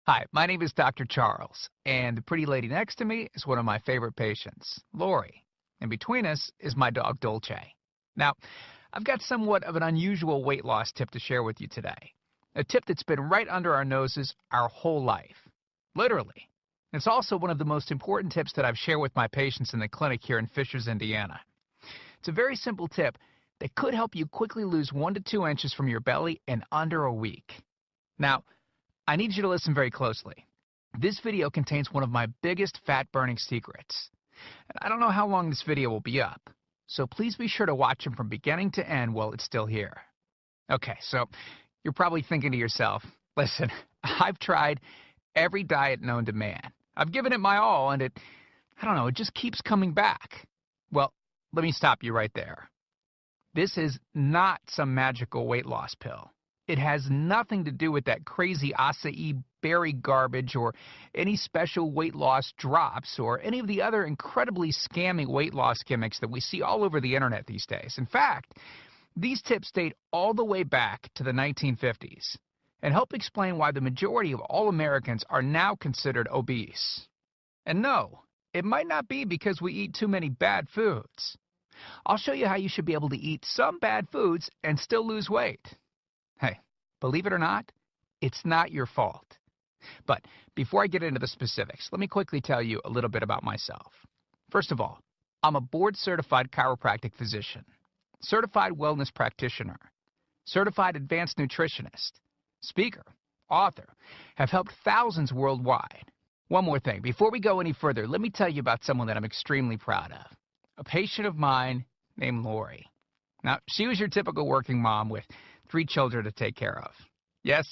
Hi, my name is Dr. Charles, and the pretty lady next to me is one of my favorite patients, Lori. And between us is my dog, Dolce. Now, I've got somewhat of an unusual weight loss tip to share with you today. A tip that's been right under our noses our whole life. Literally. It's also one of the most important tips that I've shared with my patients in the clinic here in Fishers, Indiana. It's a very simple tip that could help you quickly lose 1 to 2 inches from your belly in under a week. Now, I need you to listen very closely. This video contains one of my biggest fat-burning secrets. And I don't know how long this video will be up, so please be sure to watch it from beginning to end while it's still here. Okay, so you're probably thinking to yourself, listen, I've tried every diet known to man. I've given it my all, and it just keeps coming back. Well, let me stop you right there. This is not some magical weight loss pill. It has nothing to do with that crazy acai berry garbage or any special weight loss drops or any of the other incredibly scammy weight loss gimmicks that we see all over the internet these days. In fact, these tips date all the way back to the 1950s and help explain why the majority of all Americans are now considered obese. And no, it might not be because we eat too many bad foods. I'll show you how you should be able to eat some bad foods and still lose weight. Hey, believe it or not, it's not your fault. But before I get into the specifics, let me quickly tell you a little bit about myself. First of all, I'm a board-certified chiropractic physician, certified wellness practitioner, certified advanced nutritionist, speaker, author, have helped thousands worldwide. One more thing, before we go any further, let me tell you about someone that I'm extremely proud of, a patient of mine named Lori. Now, she was your typical working mom with 3 children to take care of. Yes,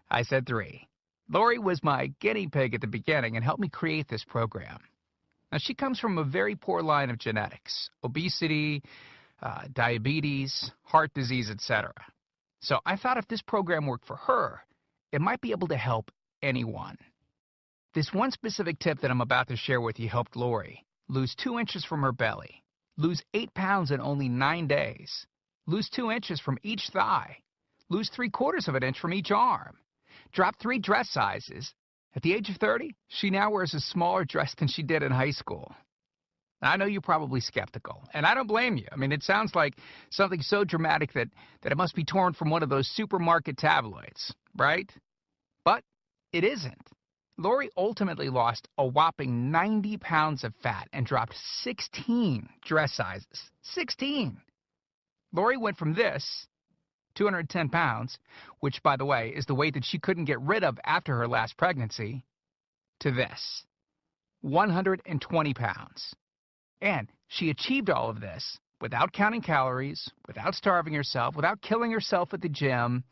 I said 3. Lori was my guinea pig at the beginning and helped me create this program. Now, she comes from a very poor line of genetics, obesity, diabetes, heart disease, etc. So I thought if this program worked for her, it might be able to help anyone. This one specific tip that I'm about to share with you helped Lori lose 2 inches from her belly, lose 8 pounds in only 9 days, lose 2 inches from each thigh, lose 3/4 of an inch from each arm, drop 3 dress sizes. At the age of 30, she now wears a smaller dress than she did in high school. Now, I know you're probably skeptical, and I don't blame you. I mean, it sounds like something so dramatic that it must be torn from one of those supermarket tabloids, right? But it isn't. Lori ultimately lost a whopping 90 pounds of fat and dropped 16 dress sizes. 16! Lori went from this, 210 pounds, which, by the way, is the weight that she couldn't get rid of after her last pregnancy, to this, 120 pounds. And she achieved all of this without counting calories, without starving herself, without killing herself at the gym,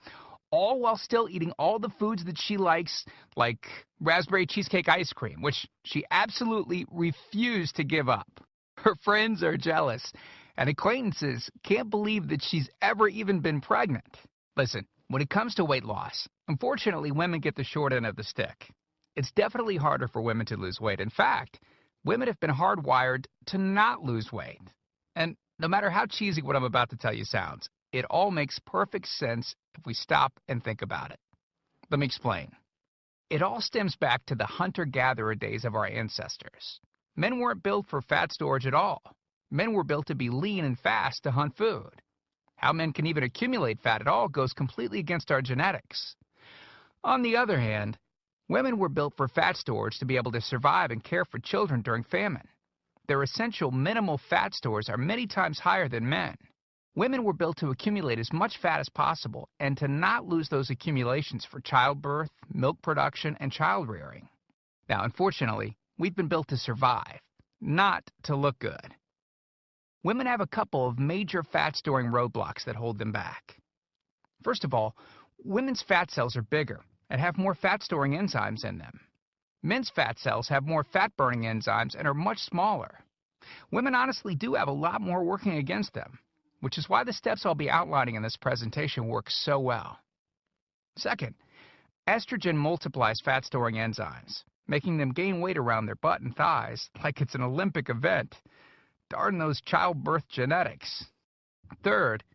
all while still eating all the foods that she likes, like raspberry cheesecake ice cream, which she absolutely refused to give up. Her friends are jealous, and acquaintances can't believe that she's ever even been pregnant. Listen, when it comes to weight loss, unfortunately, women get the short end of the stick. It's definitely harder for women to lose weight. In fact, women have been hardwired to not lose weight. And no matter how cheesy what I'm about to tell you sounds, it all makes perfect sense if we stop and think about it. Let me explain. It all stems back to the hunter-gatherer days of our ancestors. Men weren't built for fat storage at all. Men were built to be lean and fast to hunt food. How men can even accumulate fat at all goes completely against our genetics. On the other hand, women were built for fat storage to be able to survive and care for children during famine. Their essential minimal fat stores are many times higher than men. Women were built to accumulate as much fat as possible and to not lose those accumulations for childbirth, milk production, and child rearing. Now, unfortunately, we've been built to survive, not to look good. Women have a couple of major fat-storing roadblocks that hold them back. First of all, women's fat cells are bigger and have more fat-storing enzymes in them. Men's fat cells have more fat-burning enzymes and are much smaller. Women honestly do have a lot more working against them, which is why the steps I'll be outlining in this presentation work so well. Second, estrogen multiplies fat-storing enzymes, making them gain weight around their butt and thighs like it's an Olympic event. Darn those childbirth genetics. Third,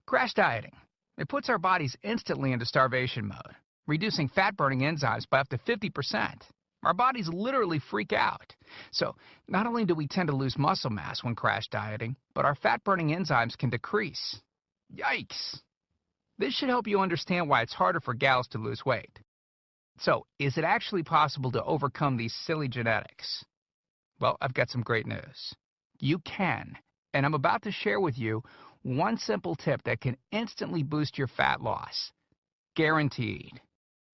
crash dieting. It puts our bodies instantly into starvation mode. reducing fat-burning enzymes by up to 50%. Our bodies literally freak out. So, not only do we tend to lose muscle mass when crash dieting, but our fat-burning enzymes can decrease. Yikes! This should help you understand why it's harder for gals to lose weight. So, is it actually possible to overcome these silly genetics? Well, I've got some great news. You can, and I'm about to share with you one simple tip that can instantly boost your fat loss. Guaranteed.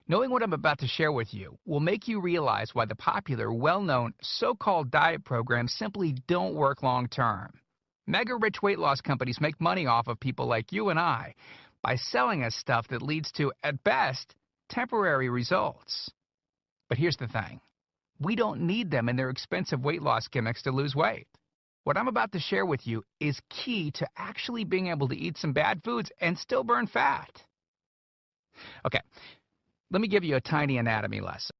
Knowing what I'm about to share with you will make you realize why the popular, well-known, so-called diet programs simply don't work long-term. Mega-rich weight loss companies make money off of people like you and I by selling us stuff that leads to, at best, temporary results. But here's the thing. We don't need them in their expensive weight loss gimmicks to lose weight. What I'm about to share with you is key to actually being able to eat some bad foods and still burn fat. Okay. Let me give you a tiny anatomy lesson.